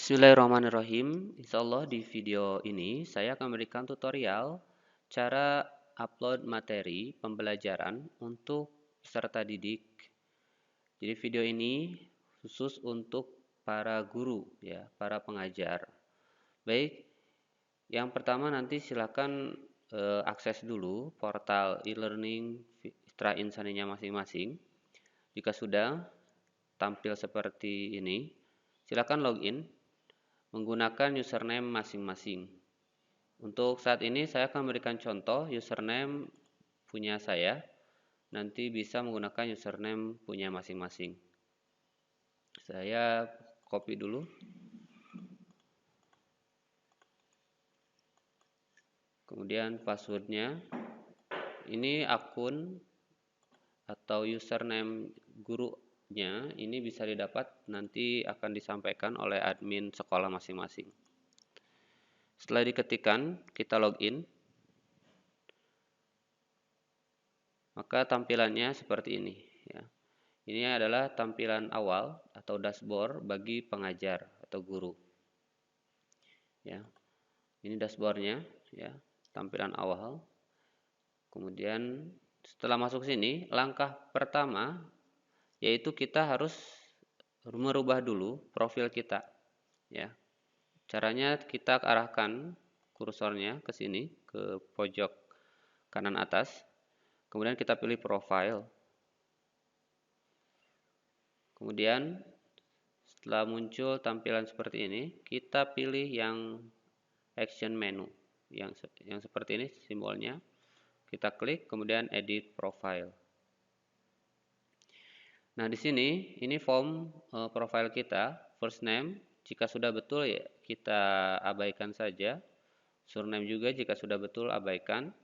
Bismillahirrahmanirrahim. Insyaallah di video ini saya akan memberikan tutorial cara upload materi pembelajaran untuk peserta didik. Jadi video ini khusus untuk para guru ya, para pengajar. Baik, yang pertama nanti silakan akses dulu portal e-learning Mitra Insaninya masing-masing. Jika sudah tampil seperti ini, silakan login menggunakan username masing-masing. Untuk saat ini saya akan memberikan contoh username punya saya. Nanti bisa menggunakan username punya masing-masing. Saya copy dulu. Kemudian passwordnya. Ini akun atau username gurunya. Ini bisa didapat nanti akan disampaikan oleh admin sekolah masing-masing. Setelah diketikkan, kita login. Maka tampilannya seperti ini ya. Ini adalah tampilan awal atau dashboard bagi pengajar atau guru. Ya. Ini dashboardnya ya, tampilan awal. Kemudian setelah masuk sini, langkah pertama yaitu kita harus merubah dulu profil kita ya. Caranya kita arahkan kursornya ke sini, ke pojok kanan atas. Kemudian kita pilih profile. Kemudian setelah muncul tampilan seperti ini, kita pilih yang action menu. Yang seperti ini simbolnya. Kita klik, kemudian edit profile. Nah, di sini ini form profile kita, first name, jika sudah betul ya kita abaikan saja. Surname juga jika sudah betul abaikan.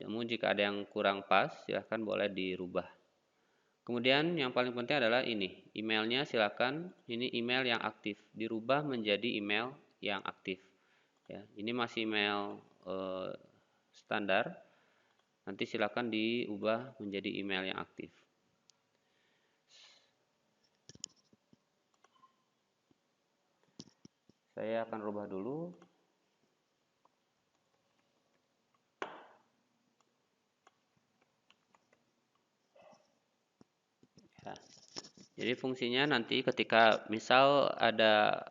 Namun jika ada yang kurang pas, silahkan boleh dirubah. Kemudian yang paling penting adalah ini, emailnya silakan ini email yang aktif, dirubah menjadi email yang aktif. Ya, ini masih email standar, nanti silakan diubah menjadi email yang aktif. Saya akan rubah dulu. Ya. Jadi fungsinya nanti ketika misal ada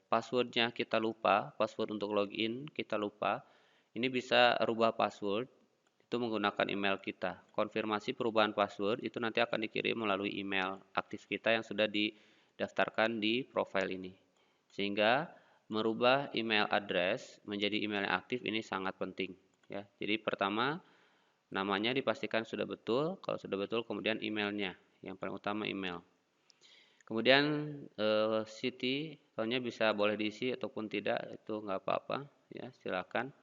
passwordnya kita lupa, password untuk login kita lupa, ini bisa rubah password itu menggunakan email kita. Konfirmasi perubahan password itu nanti akan dikirim melalui email aktif kita yang sudah didaftarkan di profile ini. Sehingga merubah email address menjadi email yang aktif ini sangat penting ya. Jadi pertama namanya dipastikan sudah betul, kalau sudah betul kemudian emailnya, yang paling utama email. Kemudian city, soalnya bisa boleh diisi ataupun tidak, itu nggak apa-apa ya, silakan.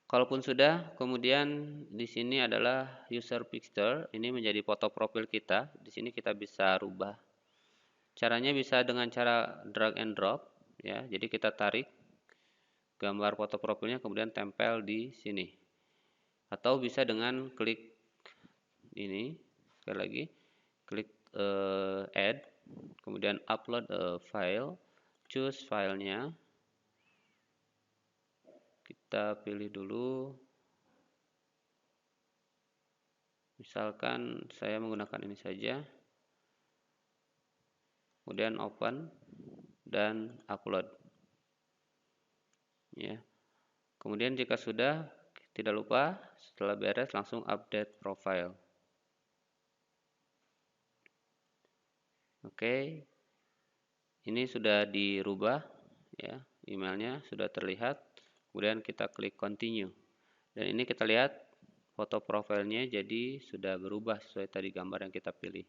Kalaupun sudah, kemudian di sini adalah user picture, ini menjadi foto profil kita. Di sini kita bisa rubah. Caranya bisa dengan cara drag and drop ya. Jadi kita tarik gambar foto profilnya kemudian tempel di sini. Atau bisa dengan klik ini, sekali lagi, klik add, kemudian upload file, choose filenya, kita pilih dulu, misalkan saya menggunakan ini saja, kemudian open dan upload ya. Kemudian jika sudah, tidak lupa setelah beres langsung update profile. Oke, ini sudah dirubah ya, emailnya sudah terlihat. Kemudian kita klik continue. Dan ini kita lihat foto profilnya jadi sudah berubah sesuai tadi gambar yang kita pilih.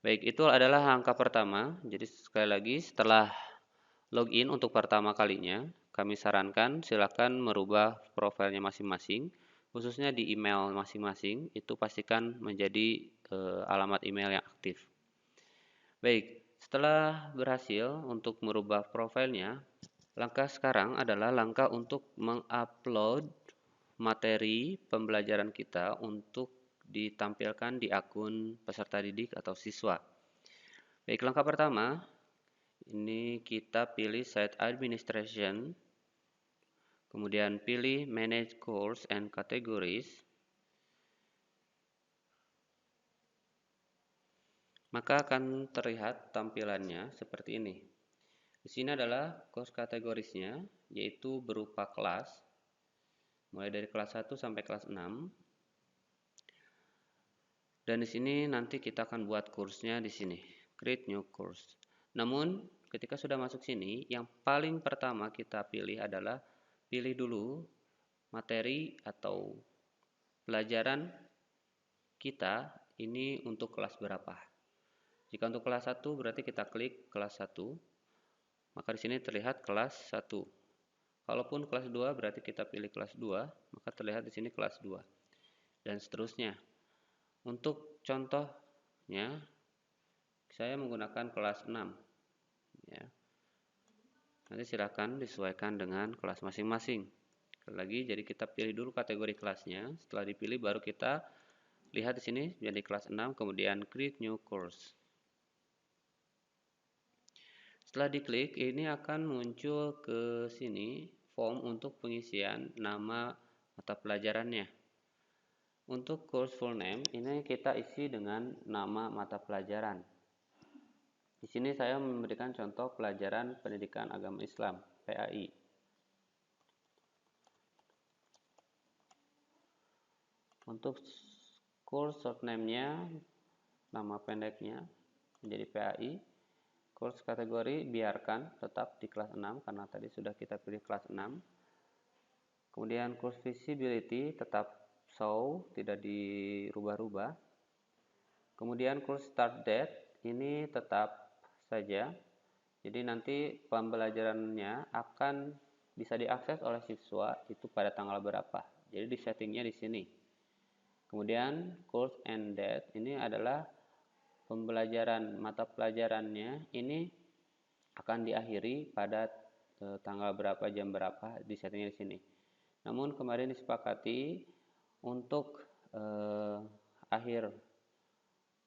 Baik, itu adalah langkah pertama. Jadi sekali lagi setelah login untuk pertama kalinya, kami sarankan silakan merubah profilnya masing-masing, khususnya di email masing-masing, itu pastikan menjadi alamat email yang aktif. Baik, setelah berhasil untuk merubah profilnya, langkah sekarang adalah langkah untuk mengupload materi pembelajaran kita untuk ditampilkan di akun peserta didik atau siswa. Baik, langkah pertama, Ini kita pilih Site Administration, kemudian pilih Manage Course and Categories. Maka akan terlihat tampilannya seperti ini. Di sini adalah course kategorisnya, yaitu berupa kelas, mulai dari kelas 1 sampai kelas 6. Dan di sini nanti kita akan buat kursnya di sini, create new course. Namun ketika sudah masuk sini, yang paling pertama kita pilih adalah pilih dulu materi atau pelajaran kita ini untuk kelas berapa. Jika untuk kelas 1 berarti kita klik kelas 1. Maka di sini terlihat kelas 1. Kalaupun kelas 2 berarti kita pilih kelas 2, maka terlihat di sini kelas 2. Dan seterusnya. Untuk contohnya saya menggunakan kelas 6 ya. Nanti silakan disesuaikan dengan kelas masing-masing. Sekali lagi, jadi kita pilih dulu kategori kelasnya. Setelah dipilih baru kita lihat di sini jadi kelas 6, kemudian create new course. Setelah diklik, ini akan muncul ke sini form untuk pengisian nama mata pelajarannya. Untuk course full name, ini kita isi dengan nama mata pelajaran. Di sini saya memberikan contoh pelajaran Pendidikan Agama Islam, PAI. Untuk course short name-nya, nama pendeknya menjadi PAI. Course kategori biarkan tetap di kelas 6 karena tadi sudah kita pilih kelas 6. Kemudian course visibility tetap show, tidak dirubah-rubah. Kemudian course start date ini tetap saja. Jadi nanti pembelajarannya akan bisa diakses oleh siswa itu pada tanggal berapa. Jadi di settingnya di sini. Kemudian course end date ini adalah pembelajaran mata pelajarannya ini akan diakhiri pada tanggal berapa, jam berapa, di settingnya di sini. Namun kemarin disepakati untuk akhir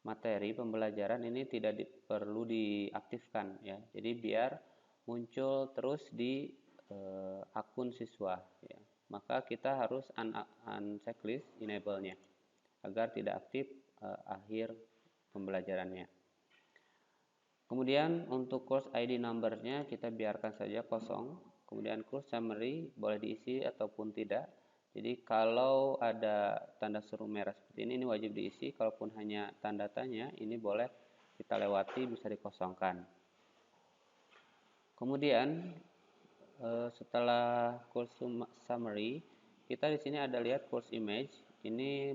materi pembelajaran ini tidak perlu diaktifkan ya. Jadi biar muncul terus di akun siswa ya. Maka kita harus checklist enable-nya agar tidak aktif akhir pembelajarannya. Kemudian untuk course ID number-nya kita biarkan saja kosong. Kemudian course summary boleh diisi ataupun tidak. Jadi kalau ada tanda seru merah seperti ini wajib diisi. Kalaupun hanya tanda tanya, ini boleh kita lewati, bisa dikosongkan. Kemudian setelah course summary, kita di sini ada lihat course image. Ini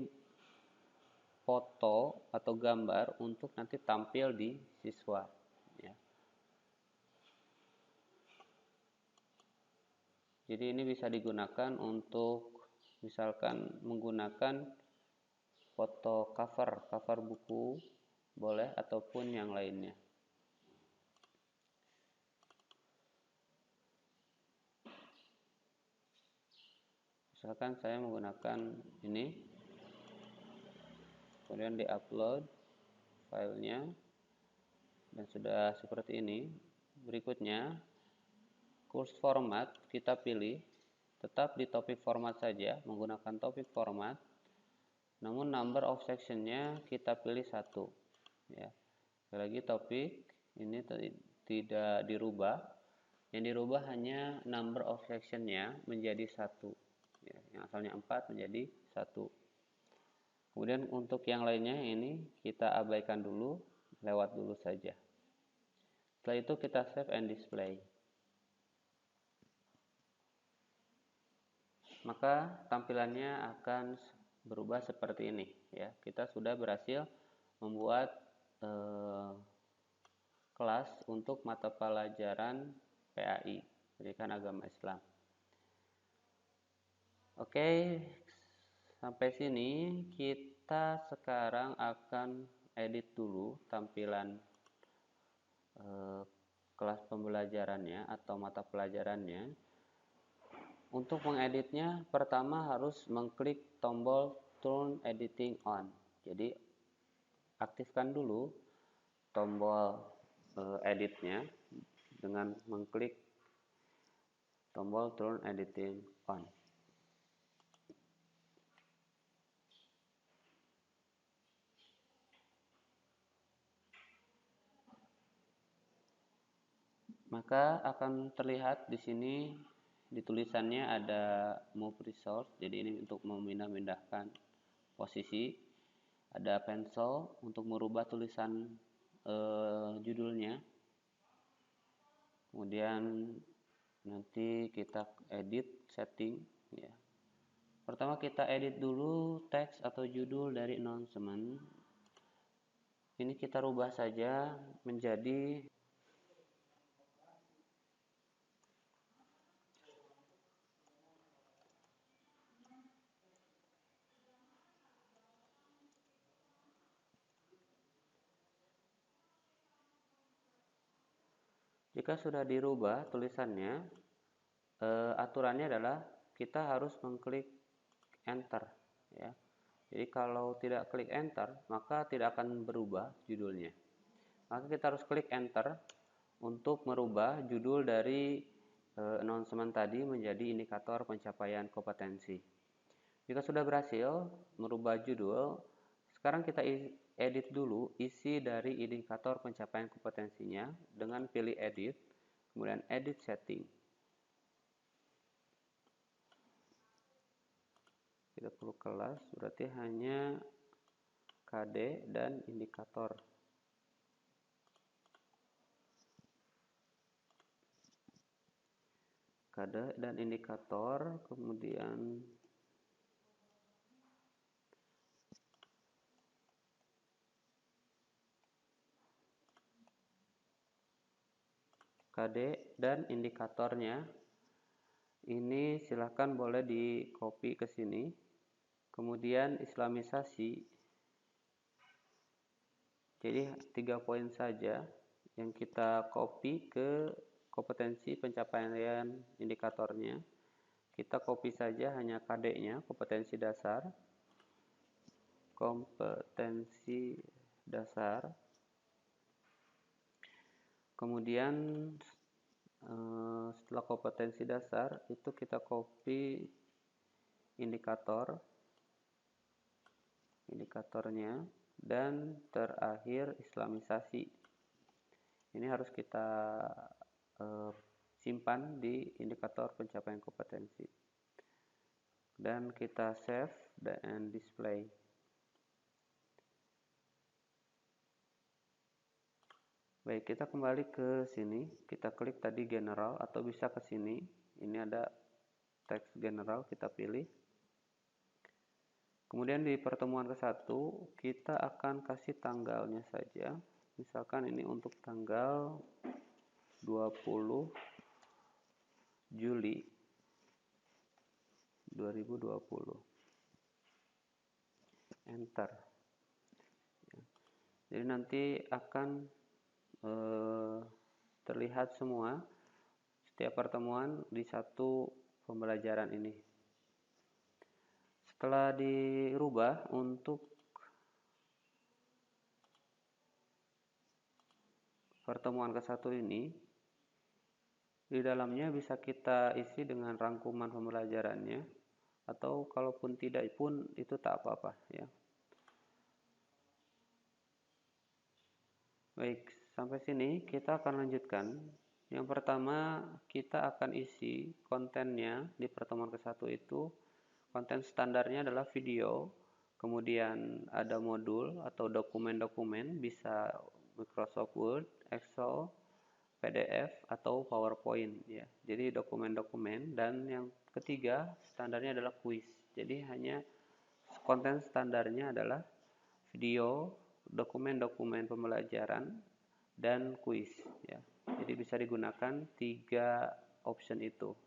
foto atau gambar untuk nanti tampil di siswa ya. Jadi ini bisa digunakan untuk misalkan menggunakan foto cover buku boleh ataupun yang lainnya. Misalkan saya menggunakan ini, kemudian di-upload filenya dan sudah seperti ini. Berikutnya course format kita pilih tetap di topik format saja, menggunakan topik format. Namun number of section-nya kita pilih 1 ya. Sekali lagi topik ini tidak dirubah. Yang dirubah hanya number of section-nya menjadi 1 ya. Yang asalnya 4 menjadi 1. Kemudian untuk yang lainnya ini kita abaikan dulu, lewat dulu saja. Setelah itu kita save and display. Maka tampilannya akan berubah seperti ini ya. Kita sudah berhasil membuat kelas untuk mata pelajaran PAI, Pendidikan Agama Islam. Oke, sampai sini kita sekarang akan edit dulu tampilan kelas pembelajarannya atau mata pelajarannya. Untuk mengeditnya pertama harus mengklik tombol Turn Editing On. Jadi aktifkan dulu tombol editnya. dengan mengklik tombol Turn Editing On. Maka akan terlihat di sini di tulisannya ada Move Resource, jadi ini untuk memindah-mindahkan posisi. Ada Pencil untuk merubah tulisan judulnya. Kemudian nanti kita edit setting ya. Pertama kita edit dulu teks atau judul dari announcement. Ini kita rubah saja menjadi jika sudah dirubah tulisannya, aturannya adalah kita harus mengklik enter ya. Jadi kalau tidak klik enter maka tidak akan berubah judulnya. Maka kita harus klik enter untuk merubah judul dari announcement tadi menjadi indikator pencapaian kompetensi. Jika sudah berhasil merubah judul, sekarang kita edit dulu isi dari indikator pencapaian kompetensinya dengan pilih edit, kemudian edit setting. Tidak perlu kelas, berarti hanya KD dan indikator. KD dan indikator, kemudian KD dan indikatornya. Ini silahkan boleh di copy ke sini. Kemudian islamisasi. Jadi 3 poin saja yang kita copy ke kompetensi pencapaian indikatornya. Kita copy saja hanya KD-nya, kompetensi dasar. Kompetensi dasar. Kemudian setelah kompetensi dasar itu kita copy indikatornya, dan terakhir islamisasi. Ini harus kita simpan di indikator pencapaian kompetensi dan kita save dan display. Baik, kita kembali ke sini, kita klik tadi general atau bisa ke sini. Ini ada teks general, kita pilih. Kemudian di pertemuan ke-1 kita akan kasih tanggalnya saja. Misalkan ini untuk tanggal 20 Juli 2020. Enter. Jadi nanti akan terlihat semua setiap pertemuan di satu pembelajaran ini. Setelah dirubah untuk pertemuan ke-1 ini, di dalamnya bisa kita isi dengan rangkuman pembelajarannya, atau kalaupun tidak pun itu tak apa-apa ya. Baik, sampai sini kita akan lanjutkan. Yang pertama kita akan isi kontennya di pertemuan ke-1 itu. Konten standarnya adalah video, kemudian ada modul atau dokumen-dokumen, bisa Microsoft Word, Excel, PDF, atau PowerPoint ya. Jadi dokumen-dokumen, dan yang ketiga standarnya adalah kuis. Jadi hanya konten standarnya adalah video, dokumen-dokumen pembelajaran, dan kuis ya. Jadi bisa digunakan 3 option itu.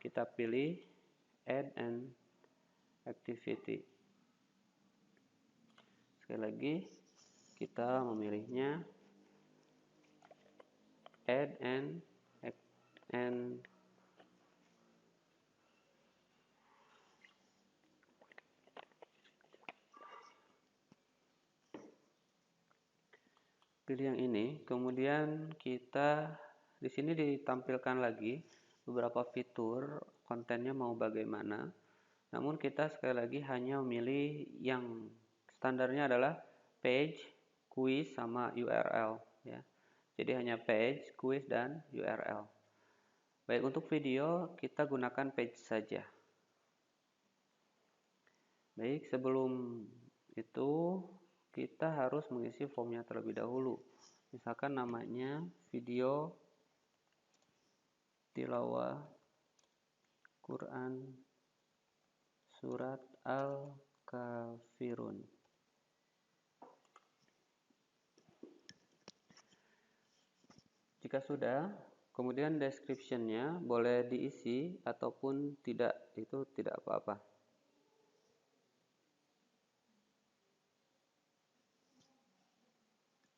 Kita pilih add an activity. Sekali lagi kita memilihnya add an pilih yang ini, kemudian kita di sini ditampilkan lagi beberapa fitur kontennya mau bagaimana. Namun kita sekali lagi hanya memilih yang standarnya adalah page, quiz, sama URL ya. Jadi hanya page, quiz, dan URL. Baik, untuk video kita gunakan page saja. Baik, sebelum itu kita harus mengisi formnya terlebih dahulu. Misalkan namanya video tilawah Quran surat Al-Kafirun. Jika sudah, kemudian description-nya boleh diisi ataupun tidak, itu tidak apa-apa.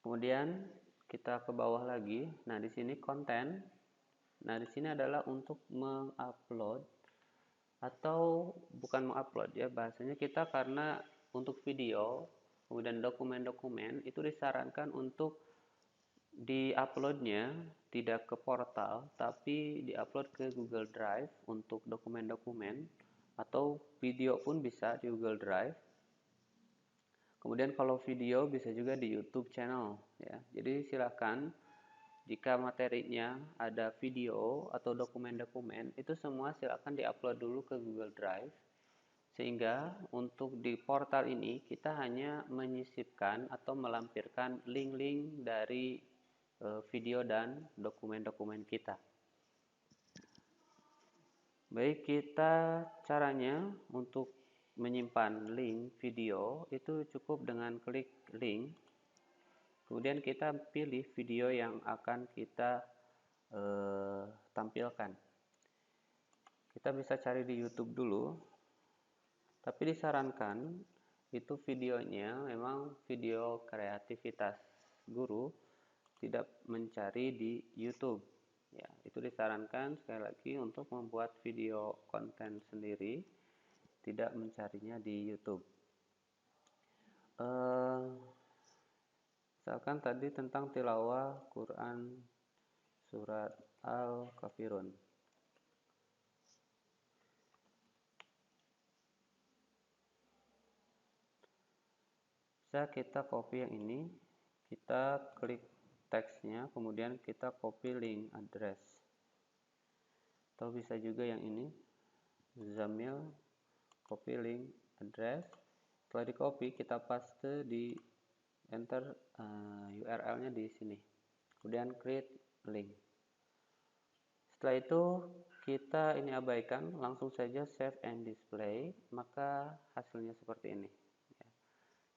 Kemudian kita ke bawah lagi. Nah, di sini konten. Nah, di sini adalah untuk mengupload atau bukan mengupload ya, bahasanya kita karena untuk video, kemudian dokumen-dokumen itu disarankan untuk di-uploadnya tidak ke portal, tapi di-upload ke Google Drive untuk dokumen-dokumen, atau video pun bisa di Google Drive. Kemudian kalau video bisa juga di YouTube channel ya. Jadi silakan jika materinya ada video atau dokumen-dokumen, itu semua silakan di-upload dulu ke Google Drive. Sehingga untuk di portal ini kita hanya menyisipkan atau melampirkan link-link dari video dan dokumen-dokumen kita. Baik, kita caranya untuk menyimpan link video itu cukup dengan klik link, kemudian kita pilih video yang akan kita tampilkan. Kita bisa cari di YouTube dulu, tapi disarankan itu videonya memang video kreativitas guru, tidak mencari di YouTube ya. Itu disarankan sekali lagi untuk membuat video konten sendiri, tidak mencarinya di YouTube. Misalkan tadi tentang tilawah Quran surat Al-Kafirun. Bisa kita copy yang ini, kita klik teksnya, kemudian kita copy link address. Atau bisa juga yang ini, Zamil, copy link address. Setelah di copy, kita paste di enter URL-nya di sini. Kemudian create link. Setelah itu kita ini abaikan, langsung saja save and display, maka hasilnya seperti ini.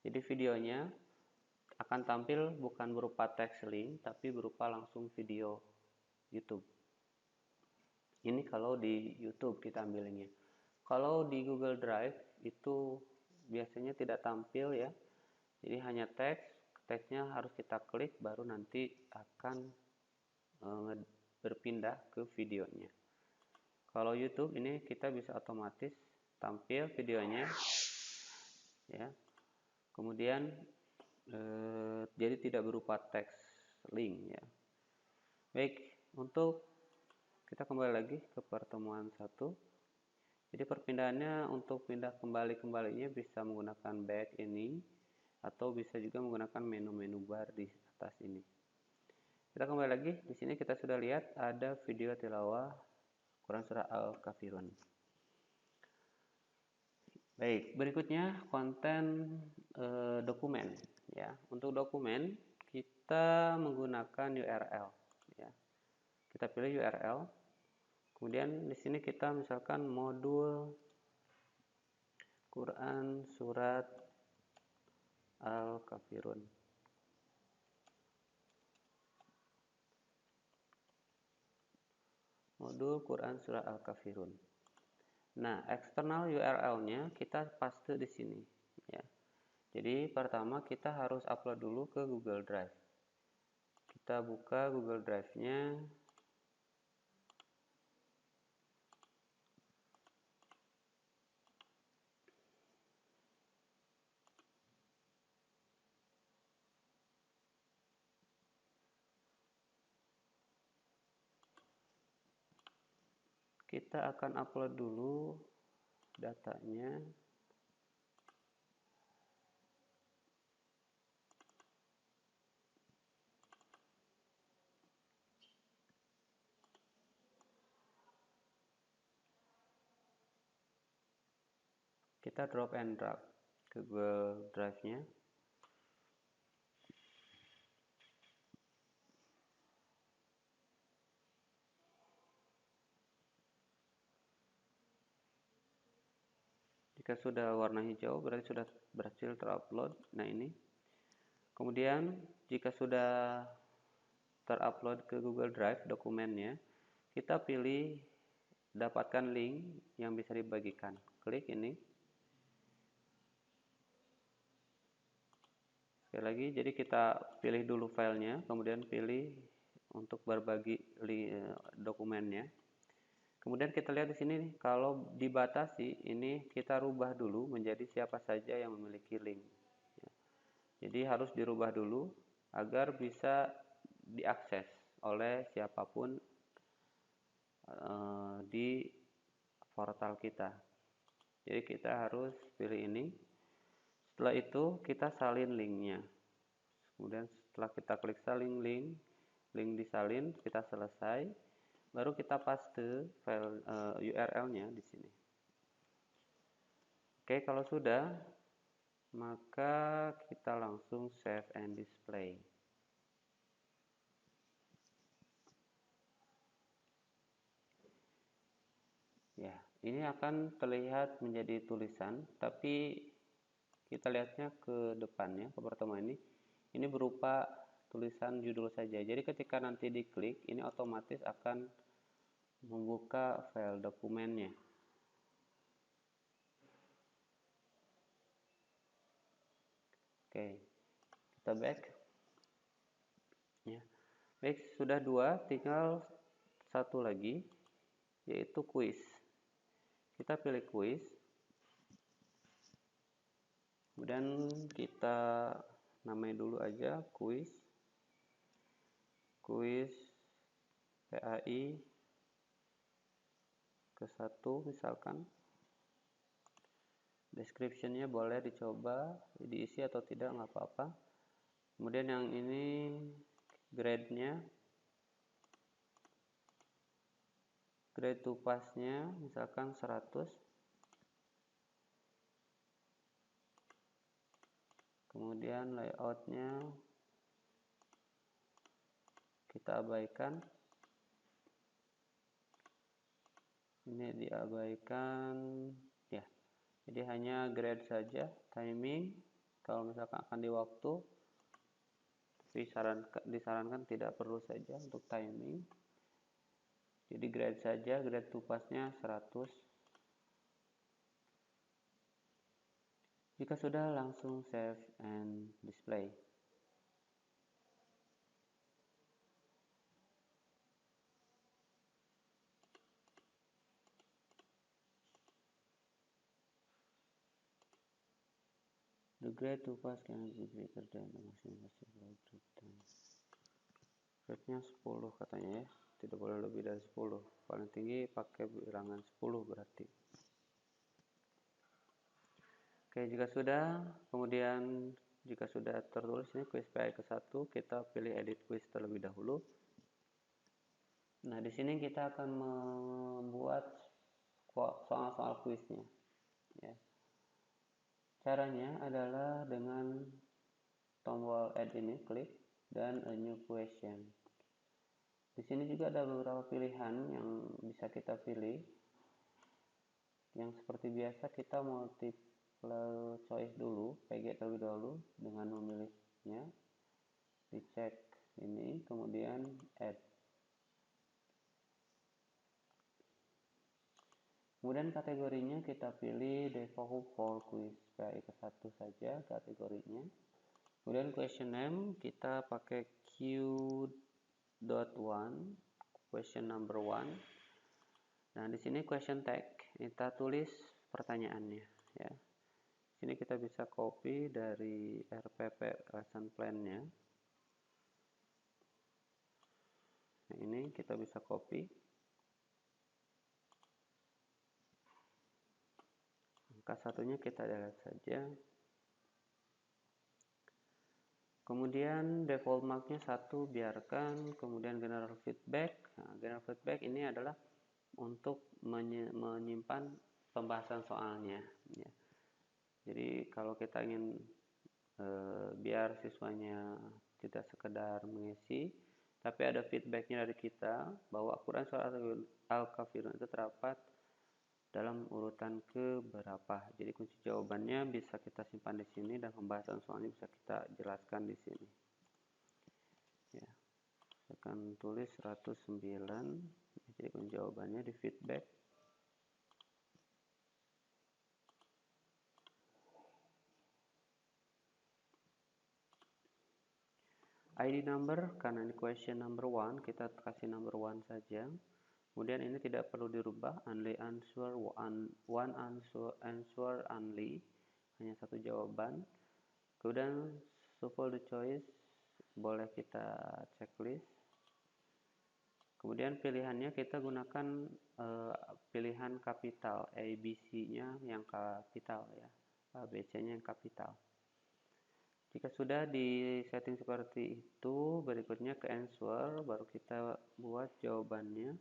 Jadi videonya akan tampil bukan berupa teks link, tapi berupa langsung video YouTube. Ini kalau di YouTube kita ambilnya. Kalau di Google Drive itu biasanya tidak tampil ya. Jadi hanya teks, teksnya harus kita klik baru nanti akan berpindah ke videonya. Kalau YouTube ini kita bisa otomatis tampil videonya ya. Kemudian jadi tidak berupa teks link ya. Baik, untuk kita kembali lagi ke pertemuan 1. Jadi perpindahannya untuk pindah kembalinya bisa menggunakan back ini, atau bisa juga menggunakan menu-menu bar di atas ini. Kita kembali lagi, di sini kita sudah lihat ada video tilawah Quran surah Al-Kafirun. Baik, berikutnya konten dokumen ya. Untuk dokumen kita menggunakan URL ya. Kita pilih URL. Kemudian di sini kita misalkan modul Quran surat Al-Kafirun. Modul Quran surat Al-Kafirun. Nah, eksternal URL-nya kita paste di sini ya. Jadi pertama kita harus upload dulu ke Google Drive. Kita buka Google Drive-nya. kita akan upload dulu datanya. Kita drop and drag ke Google Drive-nya. Jika sudah warna hijau berarti sudah berhasil terupload. Nah ini. Kemudian jika sudah terupload ke Google Drive dokumennya, kita pilih dapatkan link yang bisa dibagikan. Klik ini. Sekali lagi, jadi kita pilih dulu filenya, kemudian pilih untuk berbagi dokumennya. Kemudian kita lihat di sini nih, kalau dibatasi ini kita rubah dulu menjadi siapa saja yang memiliki link. Jadi harus dirubah dulu agar bisa diakses oleh siapapun di portal kita. Jadi kita harus pilih ini. Setelah itu kita salin linknya. Kemudian setelah kita klik salin link disalin, kita selesai. Baru kita paste file URL-nya di sini. Oke, kalau sudah, maka kita langsung save and display. Ya, ini akan terlihat menjadi tulisan, tapi kita lihatnya ke depannya, ke pertemuan ini. Ini berupa tulisan judul saja. Jadi ketika nanti diklik, ini otomatis akan membuka file dokumennya. Oke, kita back. Ya. Baik, sudah 2, tinggal satu lagi, yaitu quiz. Kita pilih quiz. Kemudian kita namai dulu aja quiz PAI ke-1 misalkan. Description-nya boleh dicoba diisi atau tidak, nggak apa-apa. Kemudian yang ini grade-nya, grade to pass-nya misalkan 100. Kemudian layout-nya kita abaikan. Ini diabaikan ya. Jadi hanya grade saja, timing kalau misalkan akan di waktu, tapi disarankan tidak perlu saja untuk timing. Jadi grade saja, grade to pass-nya 100. Jika sudah, langsung save and display. The grade to pass cannot be greater than the maximum possible grade time. Grade-nya 10 katanya ya, tidak boleh lebih dari 10. Paling tinggi pakai bilangan 10 berarti. Oke, jika sudah, kemudian jika sudah tertulis ini quiz PAI ke-1, kita pilih edit quiz terlebih dahulu. Nah, di sini kita akan membuat soal-soal kuisnya. Ya. Caranya adalah dengan tombol add ini, klik, dan a new question. Di sini juga ada beberapa pilihan yang bisa kita pilih. Yang seperti biasa kita multiple choice dulu, PG terlebih dahulu dengan memilihnya. Dicek ini, kemudian add. Kemudian kategorinya kita pilih default for quiz PAI ke-1 saja kategorinya. Kemudian question name kita pakai Q.1, question number 1. Nah, di sini question tag kita tulis pertanyaannya ya. Di sini kita bisa copy dari RPP lesson plan-nya. Nah, ini kita bisa copy. Angka satunya kita delete saja. Kemudian default marknya 1 biarkan. Kemudian general feedback. Nah, general feedback ini adalah untuk menyimpan pembahasan soalnya. Ya. Jadi kalau kita ingin biar siswanya tidak sekedar mengisi, tapi ada feedbacknya dari kita bahwa ukuran suara Al-Kafirun itu terdapat dalam urutan keberapa. Jadi kunci jawabannya bisa kita simpan di sini dan pembahasan soalnya bisa kita jelaskan di sini. Ya. Saya akan tulis 109. Jadi kunci jawabannya di feedback. ID number karena ini question number 1, kita kasih number 1 saja. Kemudian ini tidak perlu dirubah, only answer, one answer only, hanya satu jawaban. Kemudian shuffle the choice, boleh kita checklist. Kemudian pilihannya kita gunakan pilihan kapital, ABC-nya yang kapital ya, ABC-nya yang kapital. Jika sudah di setting seperti itu, berikutnya ke answer, baru kita buat jawabannya.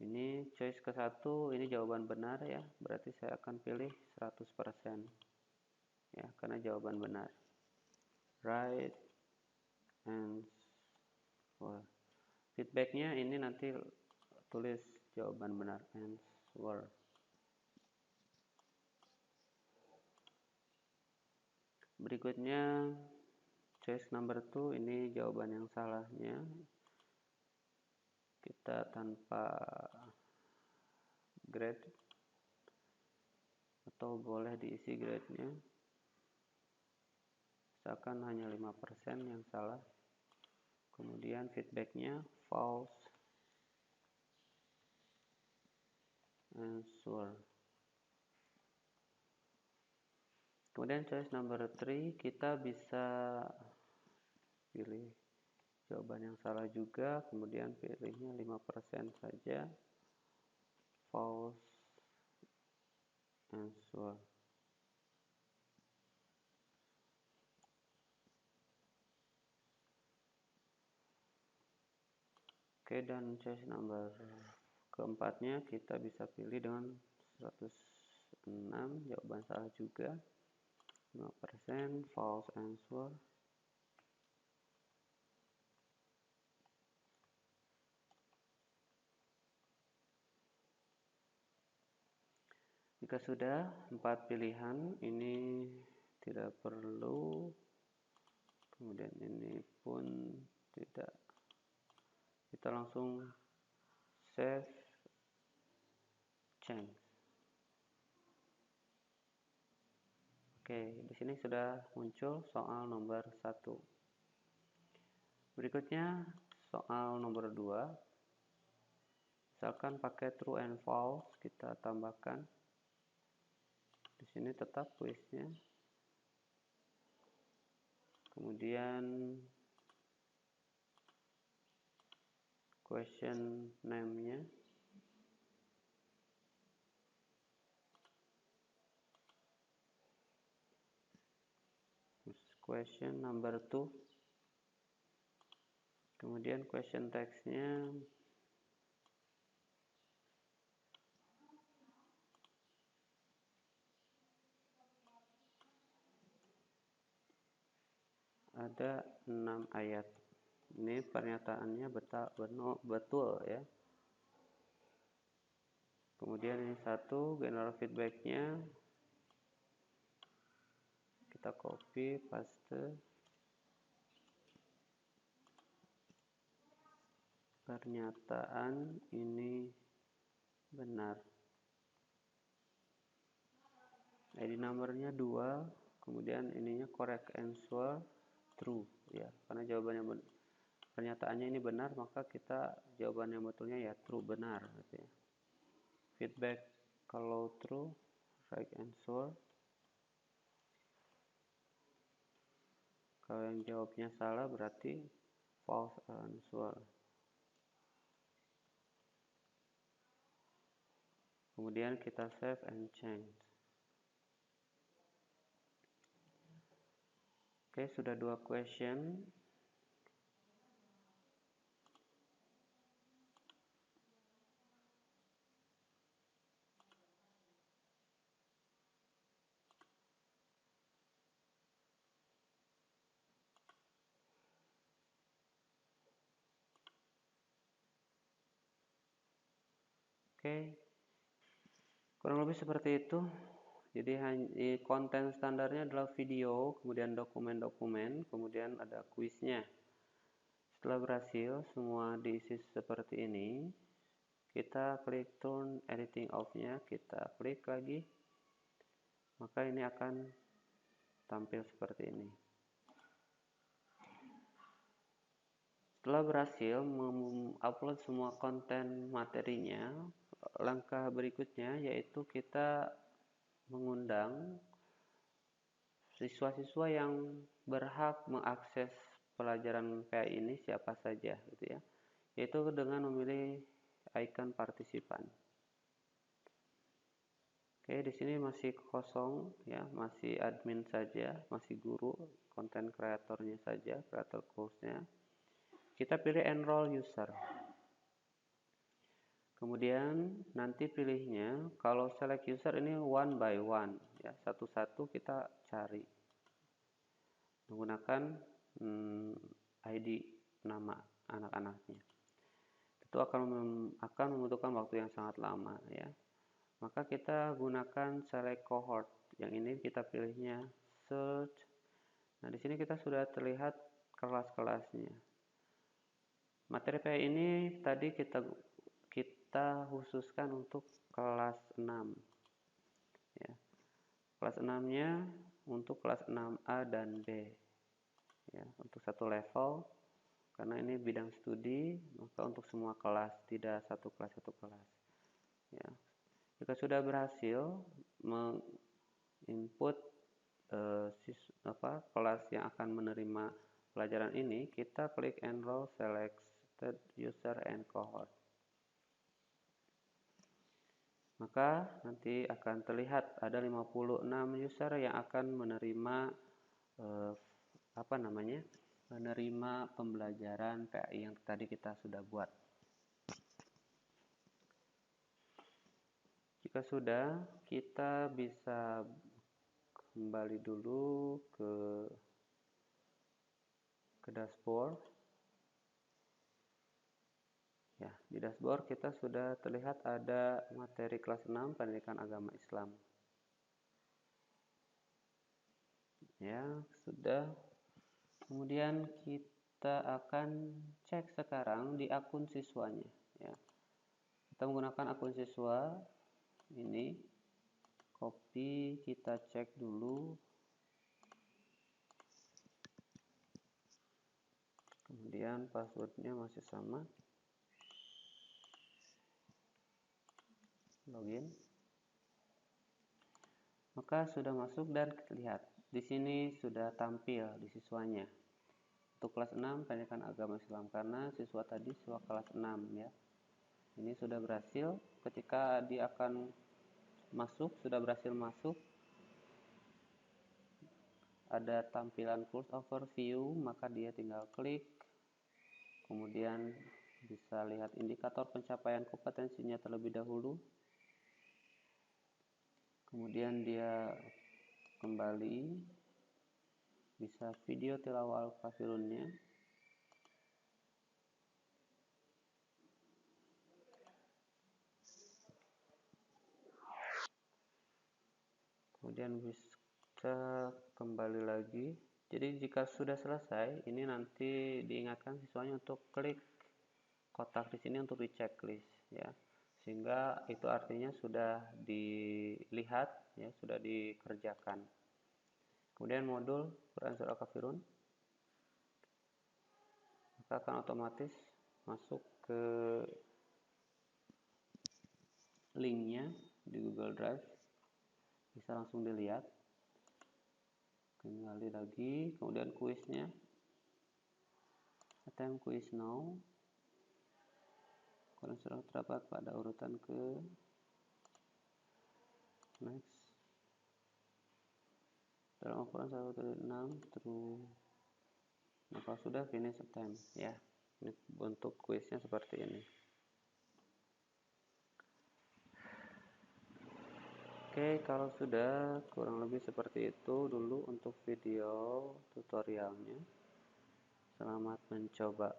Ini choice ke-1, ini jawaban benar ya, berarti saya akan pilih 100% ya, karena jawaban benar. Right answer. Feedbacknya ini nanti tulis jawaban benar, answer. Berikutnya choice number 2, ini jawaban yang salahnya. Kita tanpa grade atau boleh diisi grade-nya, misalkan hanya 5% yang salah. Kemudian feedbacknya false answer. Kemudian choice number 3, kita bisa pilih jawaban yang salah juga, kemudian pilihnya 5% saja, false answer. Oke, dan choice number keempatnya kita bisa pilih dengan 106, jawaban salah juga, 5% false answer. Jika sudah 4 pilihan, ini tidak perlu, kemudian ini pun tidak, kita langsung save change. Oke, di sini sudah muncul soal nomor 1. Berikutnya soal nomor 2. Misalkan pakai true and false, kita tambahkan. Di sini tetap kuisnya. Kemudian question name-nya. Question number 2. Kemudian question text-nya ada 6 ayat. Ini pernyataannya betul ya. Kemudian ini 1, general feedback-nya. Kita copy, paste. Pernyataan ini benar. ID numbernya 2, kemudian ininya correct answer true ya, karena jawabannya pernyataannya ini benar, maka kita jawaban yang betulnya ya true, benar gitu ya. Feedback kalau true, right answer. Kalau yang jawabnya salah berarti false answer. Kemudian kita save and change. Oke, sudah 2 question. Oke, kurang lebih seperti itu. Jadi konten standarnya adalah video, kemudian dokumen-dokumen, kemudian ada kuisnya. Setelah berhasil semua diisi seperti ini, kita klik turn editing off-nya, kita klik lagi, maka ini akan tampil seperti ini. Setelah berhasil mengupload semua konten materinya, langkah berikutnya yaitu kita mengundang siswa-siswa yang berhak mengakses pelajaran PAI ini siapa saja gitu ya. Yaitu dengan memilih icon partisipan. Oke, di sini masih kosong ya, masih admin saja, masih guru, konten kreatornya saja, kreator course-nya. Kita pilih enroll user. Kemudian nanti pilihnya, kalau select user ini one by one ya, satu-satu kita cari menggunakan ID nama anak-anaknya. Itu akan membutuhkan waktu yang sangat lama ya. Maka kita gunakan select cohort. Yang ini kita pilihnya search. Nah, di sini kita sudah terlihat kelas-kelasnya. Materi PAI ini tadi kita khususkan untuk kelas 6 ya. Kelas 6-nya untuk kelas 6A dan B ya, untuk satu level, karena ini bidang studi, maka untuk semua kelas, tidak satu kelas ya. Jika sudah berhasil menginput kelas yang akan menerima pelajaran ini, kita klik enroll selected user and cohort. Maka nanti akan terlihat ada 56 user yang akan menerima menerima pembelajaran PAI yang tadi kita sudah buat. Jika sudah, kita bisa kembali dulu ke dashboard. Ya, di dashboard kita sudah terlihat ada materi kelas 6 Pendidikan Agama Islam. Ya, sudah. Kemudian kita akan cek sekarang di akun siswanya ya. Kita menggunakan akun siswa ini. Copy, kita cek dulu. Kemudian passwordnya masih sama. Login. Maka sudah masuk dan kita lihat di sini sudah tampil di siswanya. Untuk kelas 6 Pendidikan Agama Islam, karena siswa tadi siswa kelas 6 ya. Ini sudah berhasil, ketika dia akan masuk, sudah berhasil masuk. Ada tampilan course overview, maka dia tinggal klik. Kemudian bisa lihat indikator pencapaian kompetensinya terlebih dahulu. Kemudian dia kembali, bisa video tilawah al-kafirunnya. Kemudian bisa kembali lagi. Jadi jika sudah selesai, ini nanti diingatkan siswanya untuk klik kotak di sini untuk di checklist ya. Sehingga itu artinya sudah dilihat ya, sudah dikerjakan. Kemudian modul Quran Surah Al-Kafirun, maka akan otomatis masuk ke linknya di Google Drive, bisa langsung dilihat. Kembali lagi, kemudian kuisnya, attempt quiz now. Quran Surah terdapat pada urutan ke next. dalam ukuran 1/6 true. Nah, kalau sudah finish attempt ya. Ini bentuk kuisnya seperti ini. Oke, kalau sudah kurang lebih seperti itu dulu untuk video tutorialnya. Selamat mencoba.